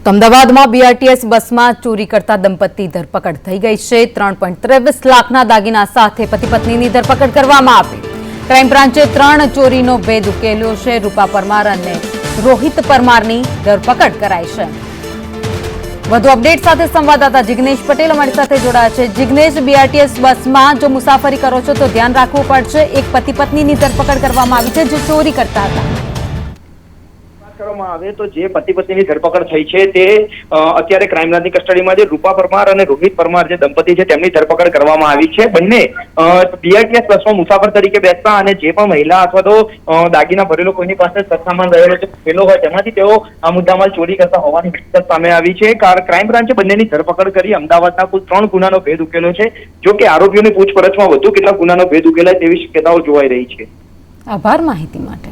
અમદાવાદમાં બીઆરટીએસ બસમાં ચોરી કરતા દંપતી ધરપકડ થઈ ગઈ છે। 3.23 લાખના દાગીના સાથે પતિ પત્નીની ધરપકડ કરવામાં આવી। ક્રાઇમ બ્રાન્ચે 3 ચોરીનો ભેદ ઉકેલ્યો છે। રૂપા પરમાર અને રોહિત પરમારની ધરપકડ કરાઈ છે। વધુ અપડેટ સાથે સંવાદદાતા જિગ્નેશ પટેલ અમારી સાથે જોડાયા છે। જિગ્નેશ, બીઆરટીએસ બસમાં જો મુસાફરી કરો છો તો ધ્યાન રાખવું પડશે। એક પતિ પત્નીની ધરપકડ કરવામાં આવી છે જે ચોરી કરતા હતા। આવે તો જે પતિ પત્નીની ધરપકડ થઈ છે તે અત્યારે ક્રાઇમ બ્રાન્ચની કસ્ટડીમાં જે રૂપા પરમાર અને રોહિત પરમાર જે દંપતી છે તેમની ધરપકડ કરવામાં આવી છે। બંને બીઆરટીએસ બસમાં મુસાફર તરીકે બેસતા અને જે પણ મહિલા અથવા તો દાગીના ભરેલો કોઈની પાસે સરસામાન રહેલો છે પેલો હોય તેમાંથી તેઓ આ મુદ્દામાલ ચોરી કરતા હોવાની હકીકત સામે આવી છે। ક્રાઇમ બ્રાન્ચે બંનેની ધરપકડ કરી અમદાવાદના કુલ 3 ગુનાનો ભેદ ઉકેલ્યો છે। જો કે આરોપીઓની પૂછપરછમાં વધુ કેટલાક ગુનાનો ભેદ ઉકેલાય તેવી શક્યતાઓ જોવાઈ રહી છે। આભાર માહિતી માટે।